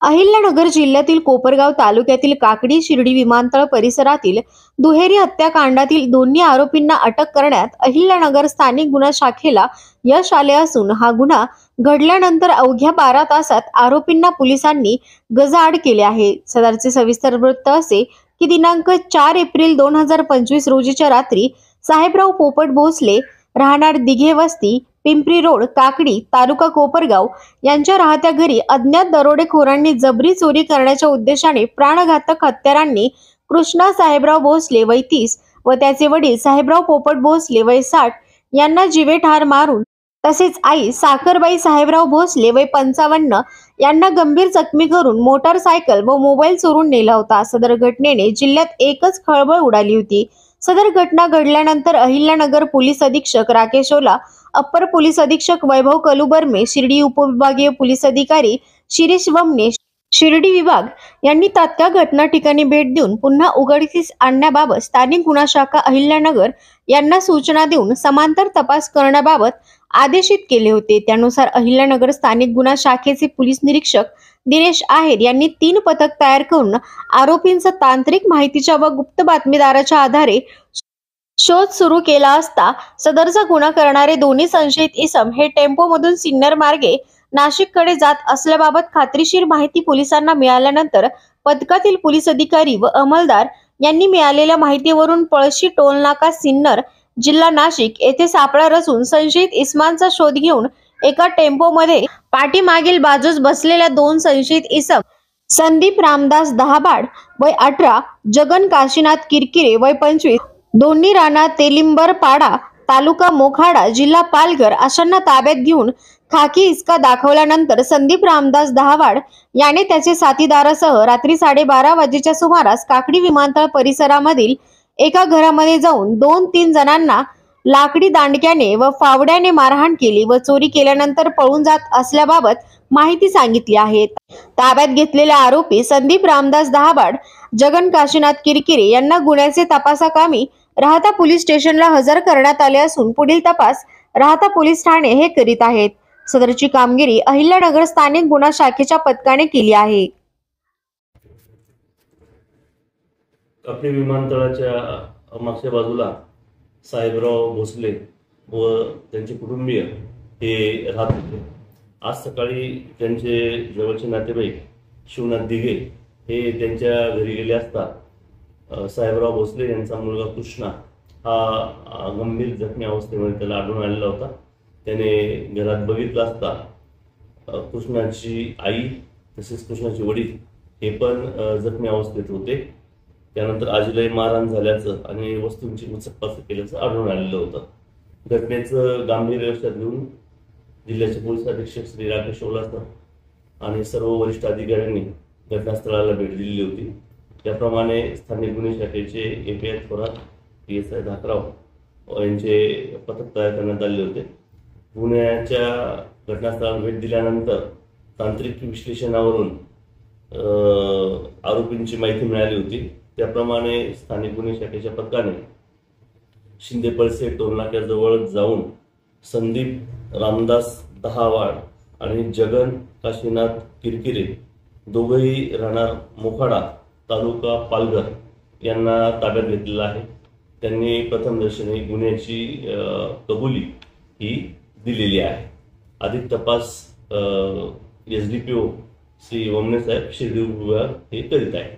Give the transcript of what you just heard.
अहिल्यानगर जिल्ह्यातील कोपरगाव तालुक्यातील काकडी शिर्डी विमानतळ परिसरातील दुहेरी हत्याकांडातील दोन्ही आरोपींना अटक करण्यात अहिल्यानगर स्थानिक गुन्हा शाखेला यश आले असून हा गुन्हा घडल्यानंतर अवघ्या 12 तासात आरोपींना पोलिसांनी गजाआड केले आहे। सदरचे सविस्तर वृत्त असे की दिनांक 4 एप्रिल 2025 रोजीच्या रात्री साहेबराव पोपट भोसले राहणार दिघे वस्ती पिंपरी रोड काकडी तालुका कोपरगाव यांच्या राहत्या घरी अज्ञात दरोडेखोरांनी जबरी चोरी करण्याच्या उद्देशाने प्राणघातक हत्यारांनी कृष्णा साहेबराव भोसले वय 30 व त्याचे वडील साहेबराव पोपट भोसले वय 60 यांना जीवे ठार मारून तसेच आई साखरबाई साहेबराव भोसले वय 55 यांना गंभीर जखमी करून मोटारसायकल व मोबाईल चोरून नेला होता। सदर घटनेने जिल्ह्यात एकच खळबळ उडाली होती। सदर घटना घडल्यानंतर अहिल्यानगर पोलीस अधीक्षक राकेश ओला, अप्पर पोलीस अधीक्षक वैभव कलुबर्मे, शिर्डी उपविभागीय पोलीस अधिकारी शिरीष वमने, शिर्डी विभाग यांनी तात्काळ घटना ठिकाणी भेट देऊन पुन्हा उघडकीस आणण्याबाबत स्थानिक गुन्हा शाखा अहिल्यानगर यांना सूचना देऊन समांतर तपास करण्याबाबत आदेशित केले होते। त्यानुसार अहिल्यानगर स्थानिक गुन्हा शाखेचे पोलीस निरीक्षक दिनेश आहेर यांनी 3 पथक तयार करून आरोपींचा तांत्रिक माहितीच्या व गुप्त बातमीदाराच्या आधारे शोध सुरू केला असता सदरचा गुन्हा करणारे दोन्ही संशयित इसम हे टेम्पो मधून सिन्नर मार्गे नाशिककडे जात असल्याबाबत खात्रीशीर माहिती पोलिसांना मिळाल्यानंतर पथकातील पोलीस अधिकारी व अंमलदार यांनी मिळालेल्या माहितीवरून पळशी टोलनाका सिन्नर जिल्हा नाशिक येथे सापळा रचून संशयित इसमांचा शोध घेऊन एका टेम्पोमध्ये पाठीमागील बाजूस बसलेल्या 2 संशयित इसम संदीप रामदास दहाबाड वय 18, जगन काशीनाथ किरकिरे वय 25 दोन्ही राणा तेलिंबर पाडा तालुका मोखाडा जिल्हा पालघर अशांना ताब्यात घेऊन खाकी हिसका दाखवल्यानंतर संदीप रामदास दहावाड याने त्याचे साथीदारासह रात्री 12:30 वाजेच्या सुमारास काकडी विमानतळ परिसरामधील एका घरामध्ये जाऊन 2-3 जणांना लाकडी दांडक्याने व फावड्याने मारहाण केली व चोरी केल्यानंतर पळून जात असल्याबाबत माहिती सांगितली आहे। ताब्यात घेतलेले आरोपी संदीप रामदास दहाबाड, जगन काशीनाथ किरकिरे यांना गुन्ह्याचे तपासाकामी राहता पोलीस स्टेशनला हजर करण्यात आले असून पुढील तपास राहता पोलीस ठाणे हे करीत आहेत। सदरची कामगिरी अहिल्यानगर स्थानिक गुन्हा शाखेच्या पथकाने केली आहे। काकडी विमानतळाच्या मागच्या बाजूला साहेबराव भोसले व त्यांचे कुटुंबीय हे राहत होते। आज सकाळी त्यांचे जवळचे नातेवाईक शिवनाथ दिघे हे त्यांच्या घरी गेले असता साहेबराव भोसले यांचा मुलगा कृष्णा हा गंभीर जखमी अवस्थेमध्ये त्याला आढळून आलेला होता। त्याने घरात बघितलं असता कृष्णाची आई तसेच कृष्णाचे वडील हे पण जखमी अवस्थेत होते। त्यानंतर आजीलाही मारहाण झाल्याचं आणि वस्तूंची उचकपाच केल्याचं आढळून आलेलं होतं। घटनेचं गांभीर्य लक्षात घेऊन जिल्ह्याचे पोलीस अधीक्षक श्री राकेश ओला आणि सर्व वरिष्ठ अधिकाऱ्यांनी घटनास्थळाला भेट दिलेली होती। त्याप्रमाणे स्थानिक गुन्हे शाखेचे API थोरात, PSI धाकराव यांचे पथक तयार करण्यात आले होते। गुन्ह्याच्या घटनास्थळाला भेट दिल्यानंतर तांत्रिक विश्लेषणावरून आरोपींची माहिती मिळाली होती। त्याप्रमाणे स्थानिक गुन्हे शाखेच्या पथकाने शिंदेपळसे टोलनाक्याजवळ जाऊन संदीप रामदास दहावाड आणि जगन काशीनाथ किरकिरे दोघेही राहणार मोखाडा तालुका पालघर यांना ताब्यात घेतलेला आहे। त्यांनी प्रथमदर्शनी गुन्ह्याची कबुली ही दिलेली आहे। अधिक तपास SDPO श्री वमने साहेब शिर्डी विभाग हे करीत आहेत।